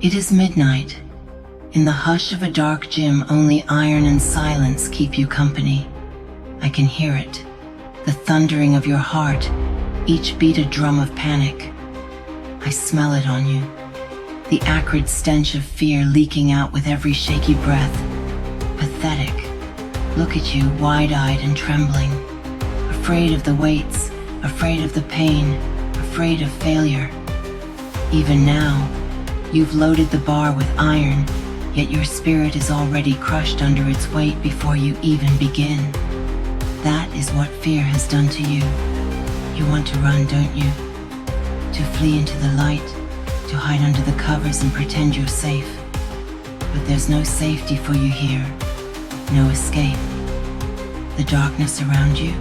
It is midnight. In the hush of a dark gym, only iron and silence keep you company. I can hear it, the thundering of your heart, each beat a drum of panic. I smell it on you, the acrid stench of fear leaking out with every shaky breath. Pathetic. Look at you, wide-eyed and trembling, afraid of the weights, afraid of the pain, afraid of failure. Even now, you've loaded the bar with iron, yet your spirit is already crushed under its weight before you even begin. That is what fear has done to you. You want to run, don't you? To flee into the light, to hide under the covers and pretend you're safe. But there's no safety for you here, no escape. The darkness around you,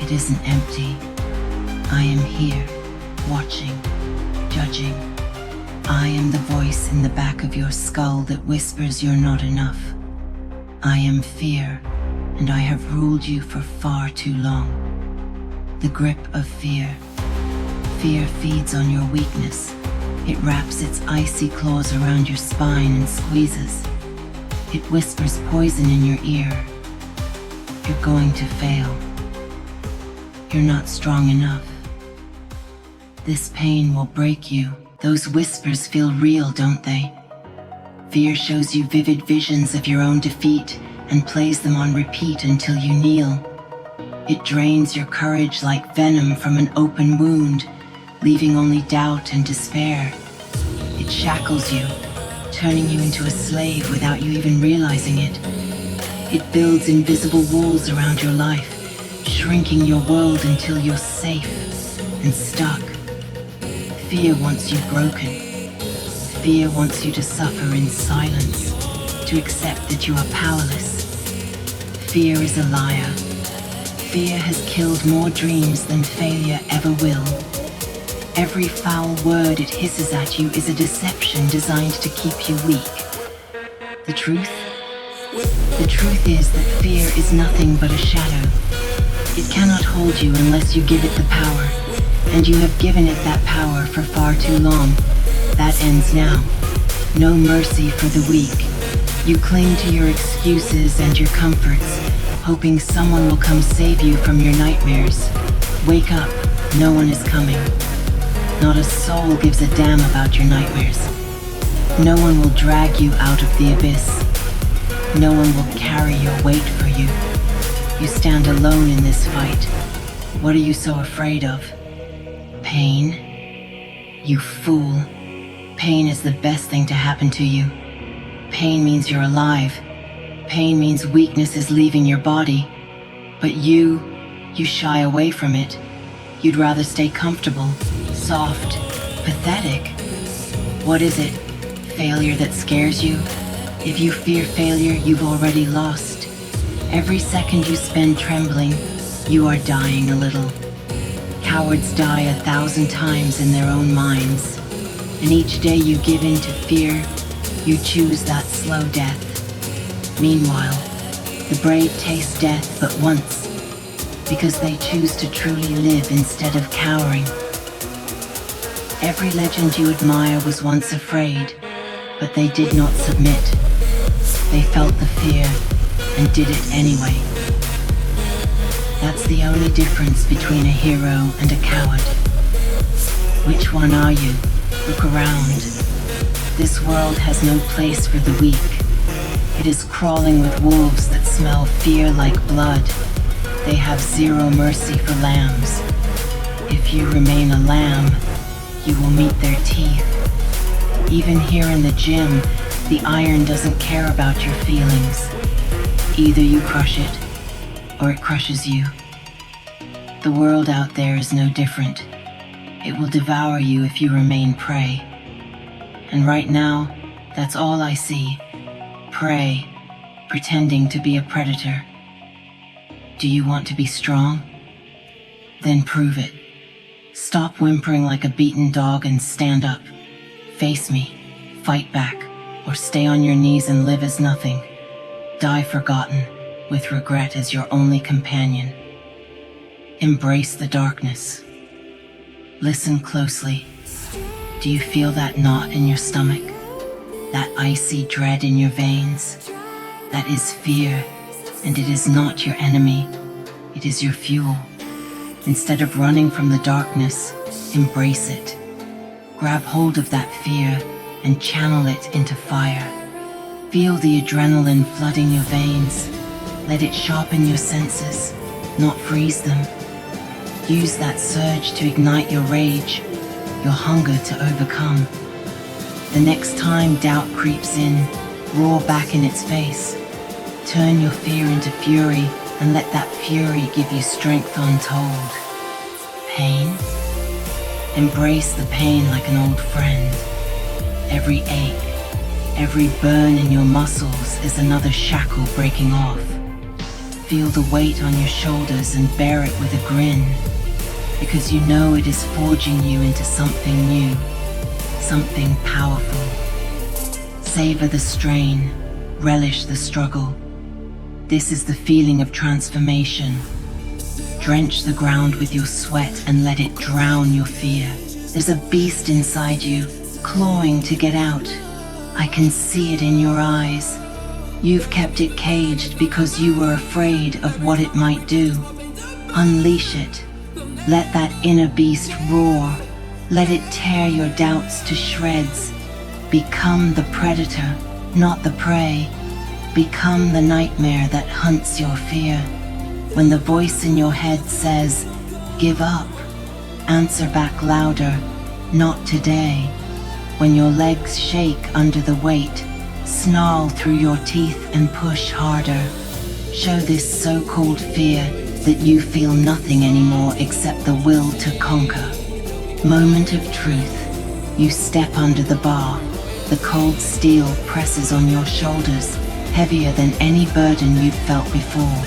it isn't empty. I am here, watching, judging. I am the voice in the back of your skull that whispers you're not enough. I am fear, and I have ruled you for far too long. The grip of fear. Fear feeds on your weakness. It wraps its icy claws around your spine and squeezes. It whispers poison in your ear. You're going to fail. You're not strong enough. This pain will break you. Those whispers feel real, don't they? Fear shows you vivid visions of your own defeat and plays them on repeat until you kneel. It drains your courage like venom from an open wound, leaving only doubt and despair. It shackles you, turning you into a slave without you even realizing it. It builds invisible walls around your life, shrinking your world until you're safe and stuck. Fear wants you broken. Fear wants you to suffer in silence, to accept that you are powerless. Fear is a liar. Fear has killed more dreams than failure ever will. Every foul word it hisses at you is a deception designed to keep you weak. The truth? The truth is that fear is nothing but a shadow. It cannot hold you unless you give it the power. And you have given it that power for far too long. That ends now. No mercy for the weak. You cling to your excuses and your comforts, hoping someone will come save you from your nightmares. Wake up, no one is coming. Not a soul gives a damn about your nightmares. No one will drag you out of the abyss. No one will carry your weight for you. You stand alone in this fight. What are you so afraid of? Pain? You fool. Pain is the best thing to happen to you. Pain means you're alive. Pain means weakness is leaving your body. But you shy away from it. You'd rather stay comfortable, soft, pathetic. What is it? Failure that scares you? If you fear failure, you've already lost. Every second you spend trembling, you are dying a little. Cowards die 1,000 times in their own minds. And each day you give in to fear, you choose that slow death. Meanwhile, the brave taste death but once, because they choose to truly live instead of cowering. Every legend you admire was once afraid, but they did not submit. They felt the fear and did it anyway. That's the only difference between a hero and a coward. Which one are you? Look around. This world has no place for the weak. It is crawling with wolves that smell fear like blood. They have zero mercy for lambs. If you remain a lamb, you will meet their teeth. Even here in the gym, the iron doesn't care about your feelings. Either you crush it, or it crushes you. The world out there is no different. It will devour you if you remain prey. And right now, that's all I see. Prey, pretending to be a predator. Do you want to be strong? Then prove it. Stop whimpering like a beaten dog and stand up. Face me, fight back, or stay on your knees and live as nothing. Die forgotten, with regret as your only companion. Embrace the darkness. Listen closely. Do you feel that knot in your stomach? that icy dread in your veins. That is fear, and it is not your enemy. It is your fuel. Instead of running from the darkness, embrace it. Grab hold of that fear and channel it into fire. Feel the adrenaline flooding your veins. Let it sharpen your senses, not freeze them. Use that surge to ignite your rage, your hunger to overcome. The next time doubt creeps in, roar back in its face. Turn your fear into fury and let that fury give you strength untold. Pain? Embrace the pain like an old friend. Every ache, every burn in your muscles is another shackle breaking off. Feel the weight on your shoulders and bear it with a grin, because you know it is forging you into something new, something powerful. Savor the strain, relish the struggle. This is the feeling of transformation. Drench the ground with your sweat and let it drown your fear. There's a beast inside you, clawing to get out. I can see it in your eyes. You've kept it caged because you were afraid of what it might do. Unleash it. Let that inner beast roar. Let it tear your doubts to shreds. Become the predator, not the prey. Become the nightmare that hunts your fear. When the voice in your head says, "Give up," answer back louder, "Not today." When your legs shake under the weight, snarl through your teeth and push harder. Show this so-called fear that you feel nothing anymore except the will to conquer. Moment of truth. You step under the bar. The cold steel presses on your shoulders, heavier than any burden you've felt before.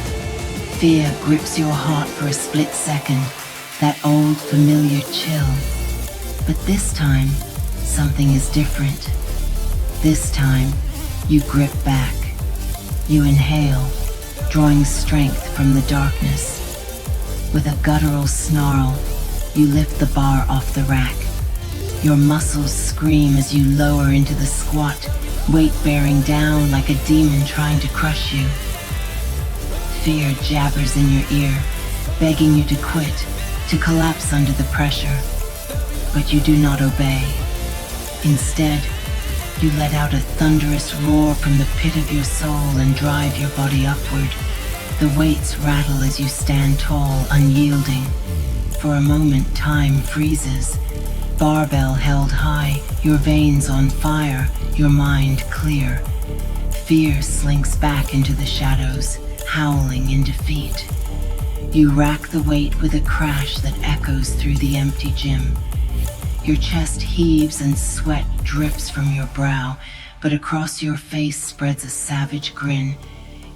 Fear grips your heart for a split second, that old familiar chill. But this time, something is different. This time, you grip back. You inhale, drawing strength from the darkness. With a guttural snarl, you lift the bar off the rack. Your muscles scream as you lower into the squat, weight bearing down like a demon trying to crush you. Fear jabbers in your ear, begging you to quit, to collapse under the pressure. But you do not obey. Instead, you let out a thunderous roar from the pit of your soul and drive your body upward. The weights rattle as you stand tall, unyielding. For a moment, time freezes. Barbell held high, your veins on fire, your mind clear. Fear slinks back into the shadows, howling in defeat. You rack the weight with a crash that echoes through the empty gym. Your chest heaves and sweat drips from your brow, but across your face spreads a savage grin.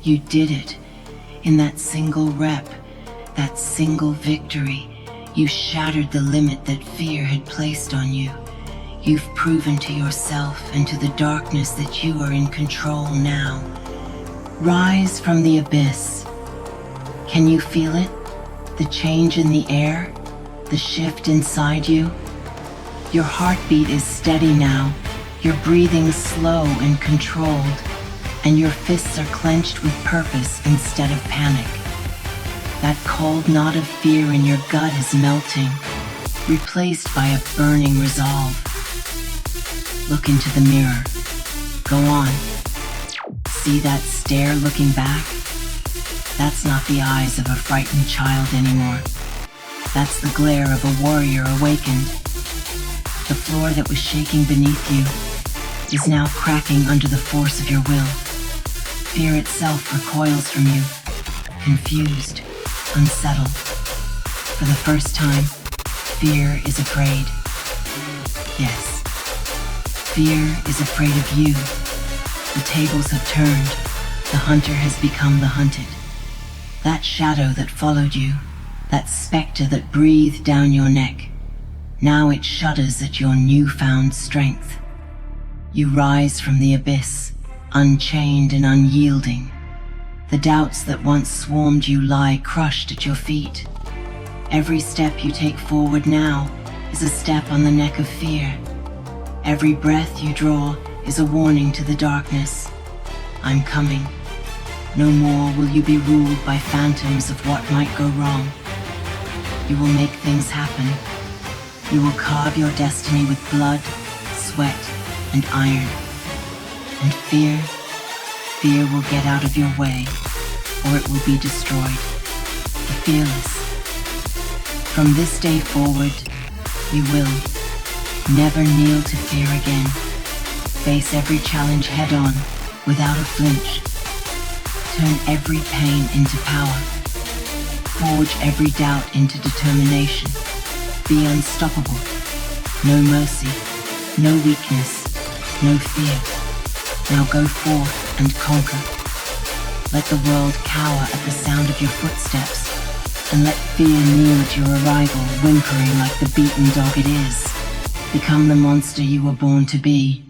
You did it. In that single rep, that single victory, you shattered the limit that fear had placed on you. You've proven to yourself and to the darkness that you are in control now. Rise from the abyss. Can you feel it? The change in the air? The shift inside you? Your heartbeat is steady now, your breathing slow and controlled, and your fists are clenched with purpose instead of panic. That cold knot of fear in your gut is melting, replaced by a burning resolve. Look into the mirror. Go on. See that stare looking back? That's not the eyes of a frightened child anymore. That's the glare of a warrior awakened. The floor that was shaking beneath you is now cracking under the force of your will. Fear itself recoils from you, confused, unsettled. For the first time, fear is afraid. Yes, fear is afraid of you. The tables have turned. The hunter has become the hunted. That shadow that followed you, that specter that breathed down your neck, now it shudders at your newfound strength. You rise from the abyss, unchained and unyielding. The doubts that once swarmed you lie crushed at your feet. Every step you take forward now is a step on the neck of fear. Every breath you draw is a warning to the darkness. I'm coming. No more will you be ruled by phantoms of what might go wrong. You will make things happen. You will carve your destiny with blood, sweat, and iron. And fear will get out of your way, or it will be destroyed. Be fearless. From this day forward, you will never kneel to fear again. Face every challenge head on, without a flinch. Turn every pain into power. Forge every doubt into determination. Be unstoppable. No mercy, no weakness, no fear. Now go forth and conquer. Let the world cower at the sound of your footsteps, and let fear kneel at your arrival, whimpering like the beaten dog it is. Become the monster you were born to be.